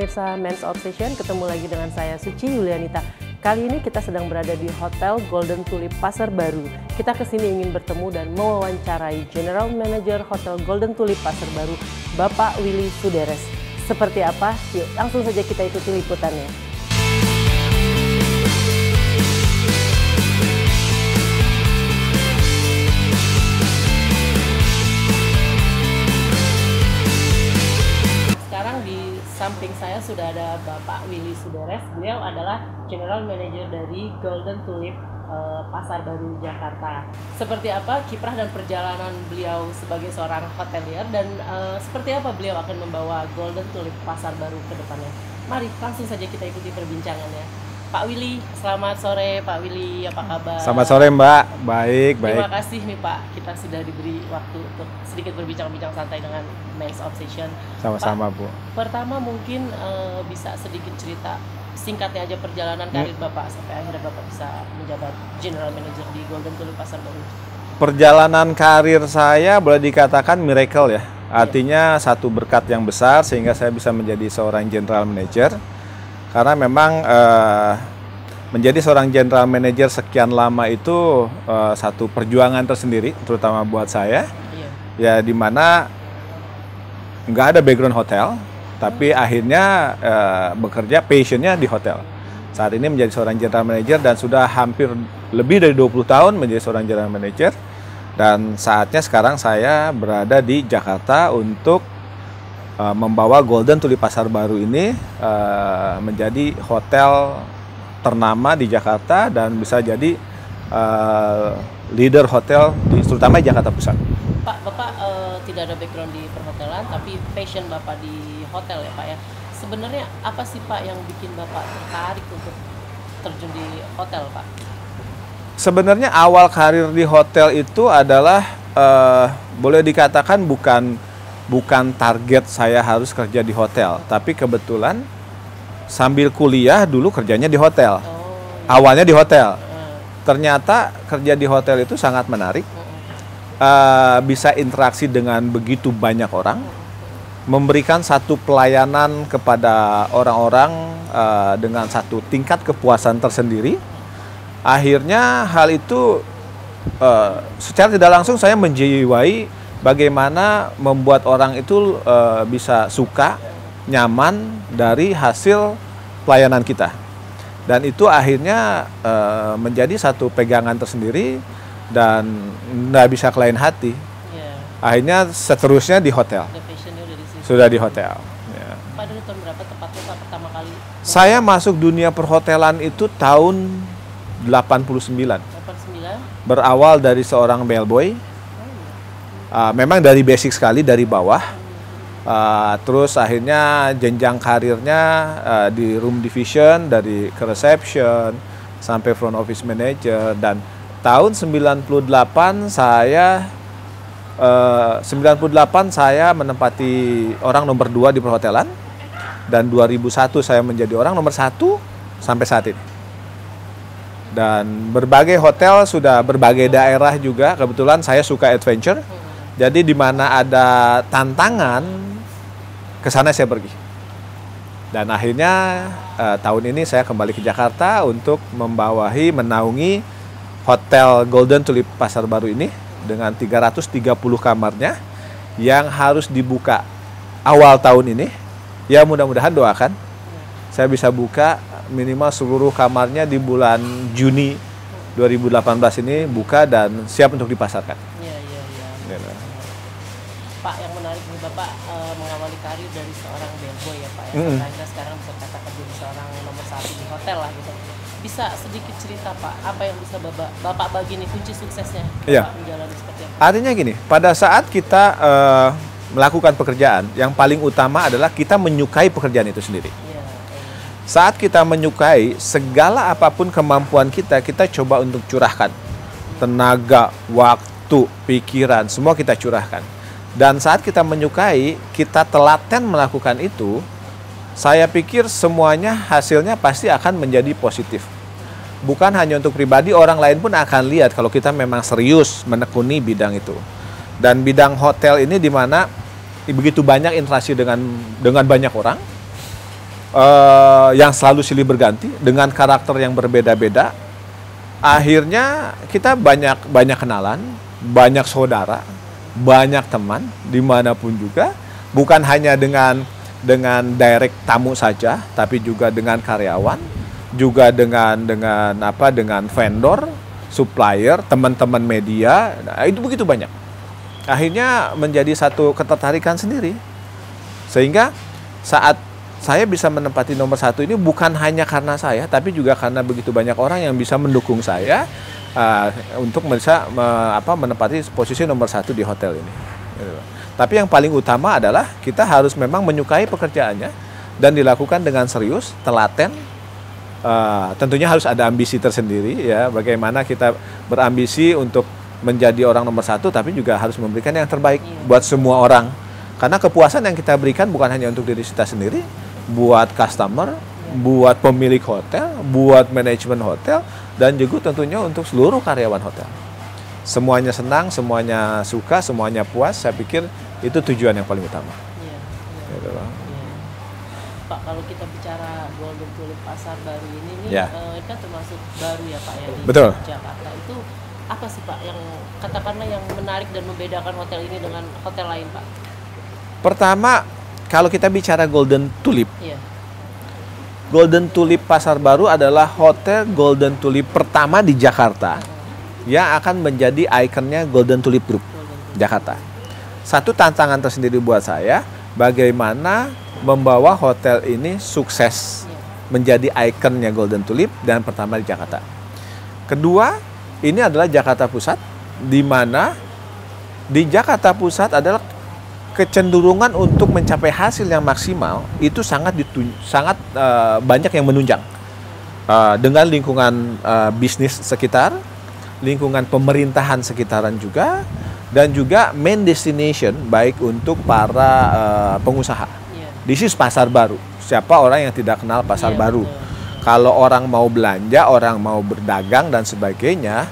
pemirsa Men's Obsession, ketemu lagi dengan saya Suci Yulianita. Kali ini kita sedang berada di Hotel Golden Tulip Pasar Baru. Kita kesini ingin bertemu dan mewawancarai General Manager Hotel Golden Tulip Pasar Baru, Bapak Willy Suderes. Seperti apa? Yuk langsung saja kita ikuti liputannya. Samping saya sudah ada Bapak Willy Suderes. Beliau adalah General Manager dari Golden Tulip Pasar Baru Jakarta. Seperti apa kiprah dan perjalanan beliau sebagai seorang hotelier dan seperti apa beliau akan membawa Golden Tulip Pasar Baru ke depannya? Mari langsung saja kita ikuti perbincangannya. Pak Willy, selamat sore Pak Willy, apa kabar? Selamat sore Mbak, baik. Terima kasih nih Pak, kita sudah diberi waktu untuk sedikit berbincang-bincang santai dengan Men's Obsession. Sama-sama Bu. Pertama mungkin bisa sedikit cerita singkatnya aja perjalanan karir Bapak sampai akhirnya Bapak bisa menjabat General Manager di Golden Tulip Pasar Baru. Perjalanan karir saya boleh dikatakan miracle ya, artinya satu berkat yang besar sehingga saya bisa menjadi seorang General Manager. Karena memang menjadi seorang general manager sekian lama itu satu perjuangan tersendiri, terutama buat saya. Ya dimana nggak ada background hotel, tapi akhirnya bekerja passionnya di hotel. Saat ini menjadi seorang general manager dan sudah hampir lebih dari 20 tahun menjadi seorang general manager. Dan saatnya sekarang saya berada di Jakarta untuk membawa Golden Tulip Pasar Baru ini menjadi hotel ternama di Jakarta dan bisa jadi leader hotel terutama di Jakarta Pusat. Pak, Bapak tidak ada background di perhotelan tapi passion Bapak di hotel ya Pak ya. Sebenarnya apa sih Pak yang bikin Bapak tertarik untuk terjun di hotel Pak? Sebenarnya awal karir di hotel itu adalah boleh dikatakan bukan target saya harus kerja di hotel, tapi kebetulan sambil kuliah dulu kerjanya di hotel. Awalnya di hotel. Ternyata kerja di hotel itu sangat menarik. Bisa interaksi dengan begitu banyak orang, memberikan satu pelayanan kepada orang-orang dengan satu tingkat kepuasan tersendiri. Akhirnya hal itu secara tidak langsung saya menjiwai bagaimana membuat orang itu bisa suka, nyaman dari hasil pelayanan kita. Dan itu akhirnya menjadi satu pegangan tersendiri dan nggak bisa ke lain hati. Akhirnya seterusnya di hotel. Sudah di hotel. Pak, dulu tahun berapa tepatnya Pak pertama kali? Saya masuk dunia perhotelan itu tahun 89. Berawal dari seorang bellboy. Memang dari basic sekali, dari bawah. Terus akhirnya jenjang karirnya di room division, dari ke reception sampai front office manager. Dan tahun 98 saya menempati orang nomor 2 di perhotelan. Dan 2001 saya menjadi orang nomor 1 sampai saat ini. Dan berbagai hotel, sudah berbagai daerah juga. Kebetulan saya suka adventure. Jadi di mana ada tantangan, ke sana saya pergi. Dan akhirnya tahun ini saya kembali ke Jakarta untuk menaungi Hotel Golden Tulip Pasar Baru ini dengan 330 kamarnya yang harus dibuka awal tahun ini. Ya mudah-mudahan doakan saya bisa buka minimal seluruh kamarnya di bulan Juni 2018 ini buka dan siap untuk dipasarkan. Pak, yang menarik nih Bapak mengawali karir dari seorang bellboy ya Pak ya. Akhirnya sekarang bisa katakan jadi seorang nomor 1 di hotel lah gitu. Bisa sedikit cerita Pak, apa yang bisa Bapak bagi nih kunci suksesnya Bapak menjalani seperti apa? Artinya gini, pada saat kita melakukan pekerjaan, yang paling utama adalah kita menyukai pekerjaan itu sendiri. Saat kita menyukai, segala apapun kemampuan kita coba untuk curahkan. Tenaga, waktu, pikiran, semua kita curahkan. Dan saat kita menyukai, kita telaten melakukan itu, saya pikir semuanya hasilnya pasti akan menjadi positif. Bukan hanya untuk pribadi, orang lain pun akan lihat kalau kita memang serius menekuni bidang itu. Dan bidang hotel ini di mana begitu banyak interaksi dengan banyak orang. yang selalu silih berganti dengan karakter yang berbeda-beda. Akhirnya kita banyak kenalan, banyak saudara, banyak teman dimanapun juga, bukan hanya dengan direct tamu saja, tapi juga dengan karyawan, juga dengan vendor, supplier, teman-teman media. Nah, itu begitu banyak. Akhirnya menjadi satu ketertarikan sendiri. Sehingga saat saya bisa menempati nomor 1 ini bukan hanya karena saya, tapi juga karena begitu banyak orang yang bisa mendukung saya untuk bisa menempati posisi nomor 1 di hotel ini. Tapi yang paling utama adalah kita harus memang menyukai pekerjaannya dan dilakukan dengan serius, telaten. Tentunya harus ada ambisi tersendiri, ya. Bagaimana kita berambisi untuk menjadi orang nomor 1, tapi juga harus memberikan yang terbaik buat semua orang. Karena kepuasan yang kita berikan bukan hanya untuk diri kita sendiri, buat customer, buat pemilik hotel, buat manajemen hotel, dan juga tentunya untuk seluruh karyawan hotel. Semuanya senang, semuanya suka, semuanya puas. Saya pikir itu tujuan yang paling utama. Gitu loh. Pak, kalau kita bicara Golden Tulip Pasar Baru ini nih, kan termasuk baru ya Pak ya di Betul. Jakarta. Itu apa sih Pak yang katakanlah yang menarik dan membedakan hotel ini dengan hotel lain Pak? Pertama, kalau kita bicara Golden Tulip, Golden Tulip Pasar Baru adalah hotel Golden Tulip pertama di Jakarta yang akan menjadi ikonnya Golden Tulip Group Jakarta. Satu tantangan tersendiri buat saya, bagaimana membawa hotel ini sukses menjadi ikonnya Golden Tulip dan pertama di Jakarta. Kedua, ini adalah Jakarta Pusat, di mana di Jakarta Pusat adalah kecenderungan untuk mencapai hasil yang maksimal itu sangat banyak yang menunjang dengan lingkungan bisnis sekitar, lingkungan pemerintahan sekitaran juga, dan juga main destination baik untuk para pengusaha. This is pasar baru. Siapa orang yang tidak kenal pasar baru? Betul. Kalau orang mau belanja, orang mau berdagang dan sebagainya,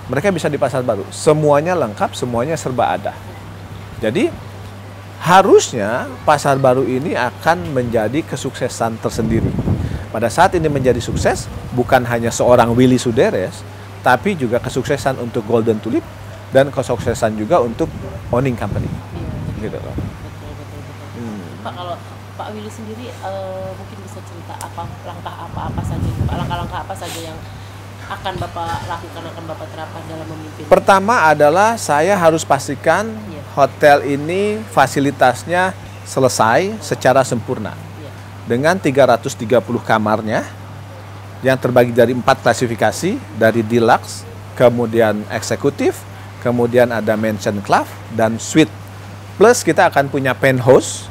mereka bisa di pasar baru. Semuanya lengkap, semuanya serba ada. Jadi harusnya pasar baru ini akan menjadi kesuksesan tersendiri. Pada saat ini menjadi sukses, bukan hanya seorang Willy Suderes, tapi juga kesuksesan untuk Golden Tulip dan kesuksesan juga untuk owning company. Gitu loh. Betul. Pak, kalau Pak Willy sendiri mungkin bisa cerita langkah-langkah apa saja yang akan Bapak lakukan, akan Bapak terapkan dalam memimpin? Pertama adalah saya harus pastikan hotel ini fasilitasnya selesai secara sempurna. Dengan 330 kamarnya yang terbagi dari 4 klasifikasi, dari deluxe, kemudian eksekutif, kemudian ada mansion club dan suite. Plus kita akan punya penthouse,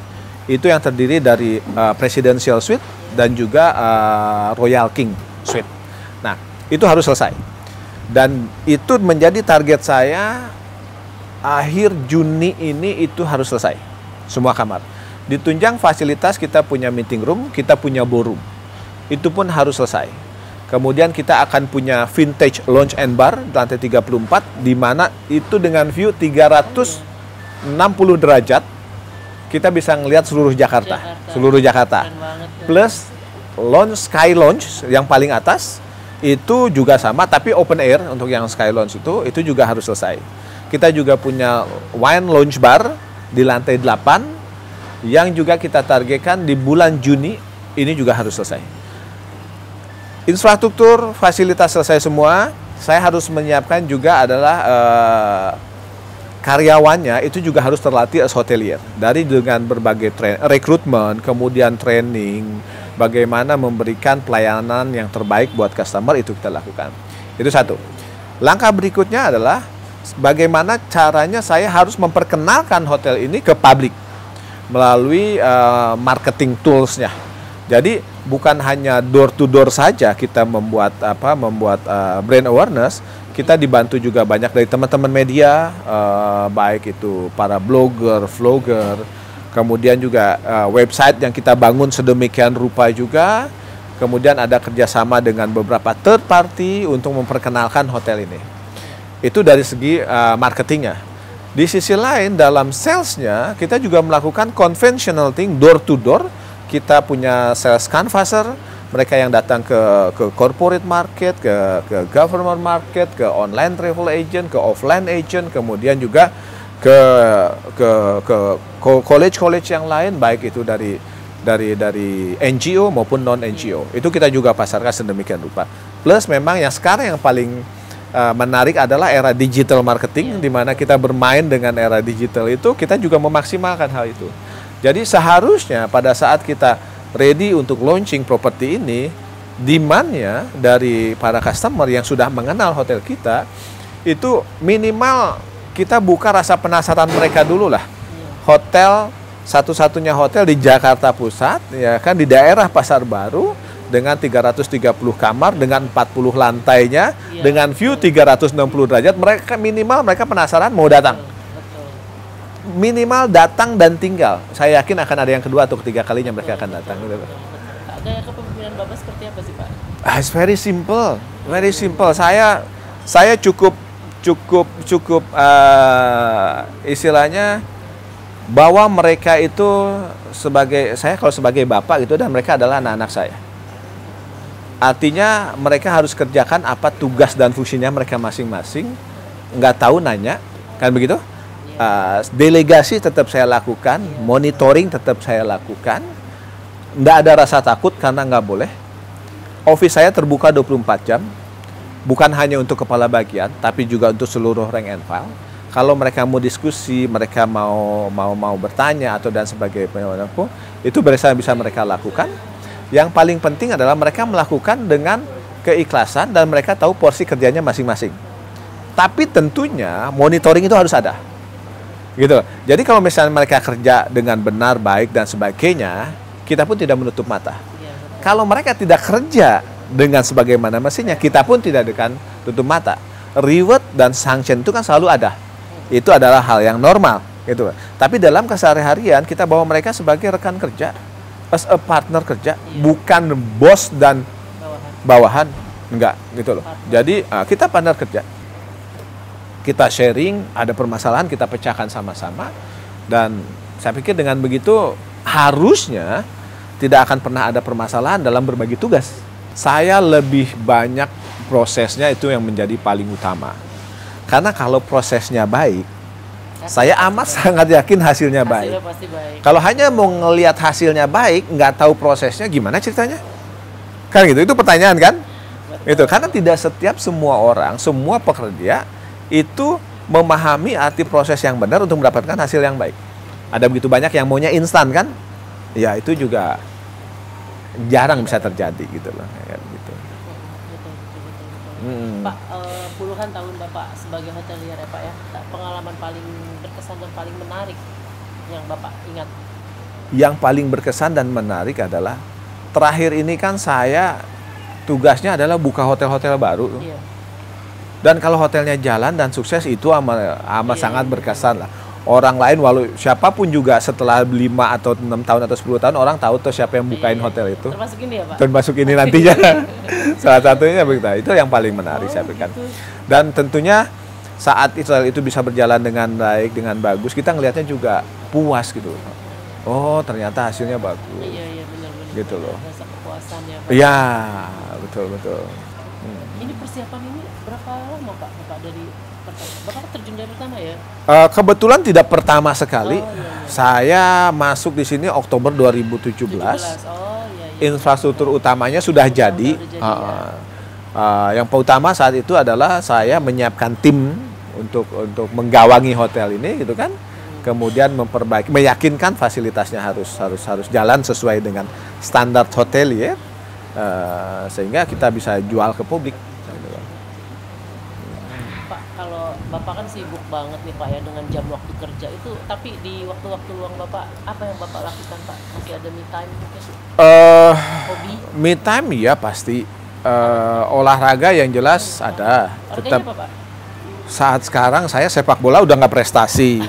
itu yang terdiri dari presidential suite dan juga royal king suite. Nah, itu harus selesai. Dan itu menjadi target saya akhir Juni ini itu harus selesai. Semua kamar. Ditunjang fasilitas, kita punya meeting room, kita punya ballroom. Itu pun harus selesai. Kemudian kita akan punya vintage lounge and bar di lantai 34, di mana itu dengan view 360 derajat kita bisa ngelihat seluruh Jakarta. Seluruh Jakarta. Plus lounge, sky lounge yang paling atas itu juga sama, tapi open air untuk yang sky lounge itu juga harus selesai. Kita juga punya wine lounge bar di lantai 8 yang juga kita targetkan di bulan Juni ini juga harus selesai. Infrastruktur, fasilitas selesai semua. Saya harus menyiapkan juga adalah karyawannya itu juga harus terlatih as hotelier. Dari dengan berbagai rekrutmen, kemudian training, bagaimana memberikan pelayanan yang terbaik buat customer, itu kita lakukan. Itu satu. Langkah berikutnya adalah bagaimana caranya saya harus memperkenalkan hotel ini ke publik melalui marketing tools-nya. Jadi bukan hanya door to door saja kita membuat brand awareness, kita dibantu juga banyak dari teman-teman media, baik itu para blogger, vlogger, kemudian juga website yang kita bangun sedemikian rupa juga, kemudian ada kerjasama dengan beberapa third party untuk memperkenalkan hotel ini. Itu dari segi marketingnya. Di sisi lain dalam salesnya kita juga melakukan conventional thing, door to door. kita punya sales canvasser, mereka yang datang ke corporate market, ke government market, ke online travel agent, ke offline agent, kemudian juga ke college-college yang lain, baik itu dari NGO maupun non NGO. Itu kita juga pasarkan sedemikian rupa. Plus memang yang sekarang yang paling menarik adalah era digital marketing, di mana kita bermain dengan era digital itu, kita juga memaksimalkan hal itu. Jadi seharusnya pada saat kita ready untuk launching properti ini, demand-nya dari para customer yang sudah mengenal hotel kita, itu minimal kita buka rasa penasaran mereka dulu lah. Hotel, satu-satunya hotel di Jakarta Pusat, ya kan, di daerah Pasar Baru, dengan 330 kamar, dengan 40 lantainya, dengan view 360 derajat, mereka penasaran mau datang. Minimal datang dan tinggal. Saya yakin akan ada yang kedua atau ketiga kalinya mereka akan datang. Gaya kepemimpinan Bapak seperti apa sih Pak? It's very simple, very simple. Saya cukup istilahnya bahwa mereka itu kalau sebagai bapak gitu, dan mereka adalah anak-anak saya. Artinya mereka harus kerjakan apa tugas dan fungsinya mereka masing-masing. Nggak tahu nanya, kan begitu? Delegasi tetap saya lakukan, monitoring tetap saya lakukan. Nggak ada rasa takut karena nggak boleh. Office saya terbuka 24 jam. Bukan hanya untuk kepala bagian, tapi juga untuk seluruh rank and file. Kalau mereka mau diskusi, mereka mau bertanya atau dan sebagainya, itu bisa mereka lakukan. Yang paling penting adalah mereka melakukan dengan keikhlasan dan mereka tahu porsi kerjanya masing-masing. Tapi tentunya monitoring itu harus ada. Gitu. Jadi kalau misalnya mereka kerja dengan benar, baik dan sebagainya, kita pun tidak menutup mata. Kalau mereka tidak kerja dengan sebagaimana mestinya, kita pun tidak akan tutup mata. Reward dan sanction itu kan selalu ada. Itu adalah hal yang normal, gitu. Tapi dalam keseharian kita bawa mereka sebagai rekan kerja, as a partner kerja, bukan bos dan bawahan, enggak, gitu loh. Jadi kita partner kerja, kita sharing, ada permasalahan kita pecahkan sama-sama, dan saya pikir dengan begitu harusnya tidak akan pernah ada permasalahan dalam berbagi tugas. Saya lebih banyak prosesnya itu yang menjadi paling utama. Karena kalau prosesnya baik, saya amat sangat yakin hasilnya baik. Pasti baik. Kalau hanya mau ngelihat hasilnya baik, nggak tahu prosesnya, gimana ceritanya? Kan gitu, itu pertanyaan kan? Itu karena tidak setiap semua orang, semua pekerja itu memahami arti proses yang benar untuk mendapatkan hasil yang baik. Ada begitu banyak yang maunya instan kan? Ya itu juga jarang bisa terjadi gitu loh. Kayak gitu. Pak, puluhan tahun Bapak sebagai hotelier ya Pak ya, pengalaman paling berkesan dan paling menarik yang Bapak ingat? Yang paling berkesan dan menarik adalah terakhir ini kan saya tugasnya adalah buka hotel-hotel baru. Iya. Dan kalau hotelnya jalan dan sukses itu amat sangat berkesan lah. Orang lain, walau siapapun juga setelah 5 atau 6 tahun atau 10 tahun, orang tahu tuh siapa yang bukain hotel itu. Termasuk ini ya Pak? Termasuk ini nantinya. Salah satunya begitu. Itu yang paling menarik saya pikir. Gitu. Dan tentunya saat itu bisa berjalan dengan baik, dengan bagus, kita ngelihatnya juga puas gitu. Oh ternyata hasilnya bagus. Iya benar-benar. Gitu loh. Rasa kepuasan ya Pak. Iya betul. Ini persiapan ini berapa lama Pak dari Bapak terjun dari pertama ya? Kebetulan tidak pertama sekali. Iya. Saya masuk di sini Oktober 2017. Infrastruktur utamanya sudah jadi. Yang utama saat itu adalah saya menyiapkan tim untuk menggawangi hotel ini, gitu kan. Kemudian memperbaiki, meyakinkan fasilitasnya harus jalan sesuai dengan standar hotelier, sehingga kita bisa jual ke publik. Kalau Bapak kan sibuk banget nih Pak ya dengan jam waktu kerja itu, tapi di waktu-waktu luang Bapak apa yang Bapak lakukan Pak? Masih ada me time mungkin? Hobi? Me time ya pasti. Olahraga yang jelas ada. Tetap. Apa, Pak? Saat sekarang saya sepak bola udah nggak prestasi.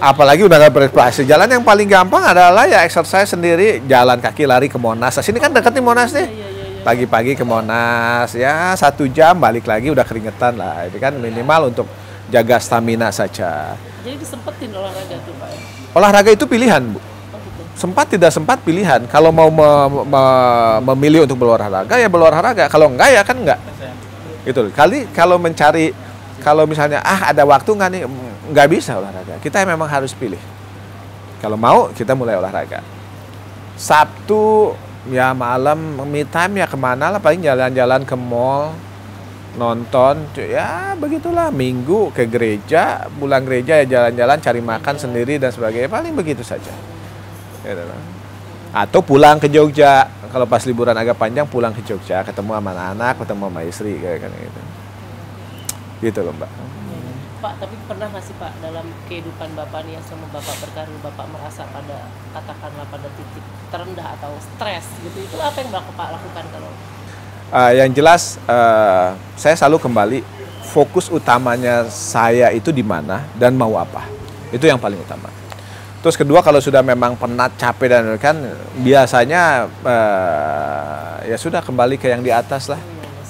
Apalagi udah nggak prestasi. Jalan yang paling gampang adalah ya exercise sendiri, jalan kaki lari ke Monas. Nah, sini kan deket nih Monas nih. Pagi-pagi ke Monas, ya 1 jam balik lagi udah keringetan lah. Itu kan minimal untuk jaga stamina saja. Jadi disempetin olahraga tuh Pak ya? Olahraga itu pilihan Bu. Oh, gitu. sempat tidak sempat pilihan. Kalau mau memilih untuk berolahraga ya berolahraga. Kalau enggak ya kan enggak. Gitu. Kalau mencari, kalau misalnya ada waktu nggak nih, nggak bisa olahraga. Kita memang harus pilih. Kalau mau kita mulai olahraga. Sabtu ya malam me time ya kemana lah, paling jalan-jalan ke mall, nonton, ya begitulah. Minggu ke gereja, pulang gereja ya jalan-jalan, cari makan sendiri dan sebagainya, paling begitu saja. Atau pulang ke Jogja, kalau pas liburan agak panjang pulang ke Jogja, ketemu sama anak-anak, ketemu sama istri kayak gitu. Gitu loh Mbak. Pak, tapi pernah nggak sih Pak dalam kehidupan Bapak nih yang sama Bapak berkarir, Bapak merasa pada katakanlah pada titik terendah atau stres gitu, itu apa yang Bapak lakukan kalau? Yang jelas saya selalu kembali fokus utamanya saya itu di mana dan mau apa, itu yang paling utama. Terus kedua, kalau sudah memang penat, capek dan kan biasanya ya sudah kembali ke yang di atas lah,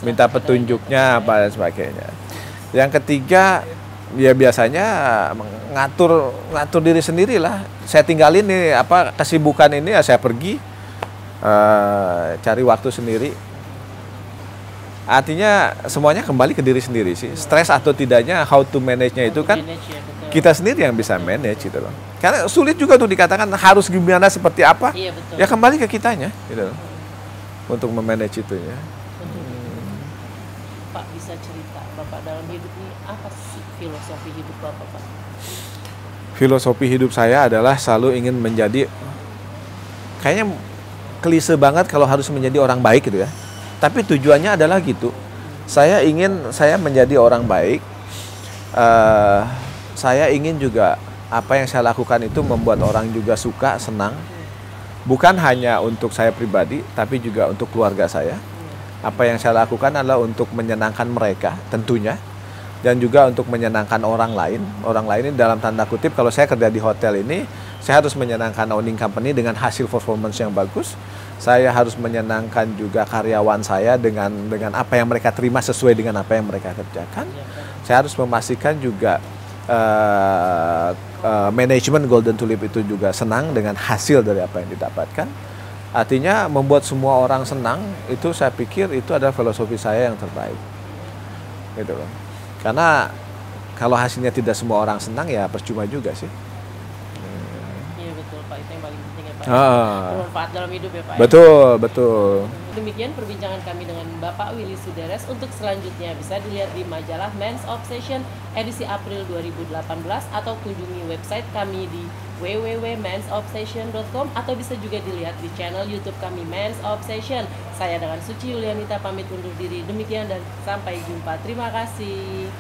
minta petunjuknya apa dan sebagainya. Yang ketiga ya biasanya ngatur diri sendiri lah. Saya tinggalin nih kesibukan ini ya, saya pergi cari waktu sendiri. Artinya semuanya kembali ke diri sendiri sih. Stres atau tidaknya, how to manage-nya itu kan kita sendiri yang bisa manage gitu loh. Karena sulit juga tuh dikatakan harus gimana, seperti apa. Iya, betul. Ya kembali ke kitanya gitu loh, untuk memanage itu ya. Pak, bisa cerita Bapak dalam hidup ini apa sih filosofi hidup Bapak, Pak? Filosofi hidup saya adalah selalu ingin menjadi, kayaknya klise banget kalau harus menjadi orang baik gitu ya. Tapi tujuannya adalah gitu. Saya menjadi orang baik. Saya ingin juga apa yang saya lakukan itu membuat orang juga suka, senang. Bukan hanya untuk saya pribadi, tapi juga untuk keluarga saya. Apa yang saya lakukan adalah untuk menyenangkan mereka tentunya. Dan juga untuk menyenangkan orang lain. Orang lain ini dalam tanda kutip, kalau saya kerja di hotel ini, saya harus menyenangkan owning company dengan hasil performance yang bagus. Saya harus menyenangkan juga karyawan saya dengan apa yang mereka terima sesuai dengan apa yang mereka kerjakan. Saya harus memastikan juga manajemen Golden Tulip itu juga senang dengan hasil dari apa yang didapatkan. Artinya membuat semua orang senang, itu saya pikir itu adalah filosofi saya yang terbaik. Gitu loh. Karena kalau hasilnya tidak semua orang senang ya percuma juga sih. Iya betul Pak, itu yang paling penting ya Pak. Bermanfaat dalam hidup ya Pak. Betul. Demikian perbincangan kami dengan Bapak Willy Sudares. Untuk selanjutnya bisa dilihat di majalah Men's Obsession edisi April 2018 atau kunjungi website kami di www.mensobsession.com atau bisa juga dilihat di channel YouTube kami Men's Obsession. Saya dengan Suci Yulianita pamit undur diri. Demikian dan sampai jumpa. Terima kasih.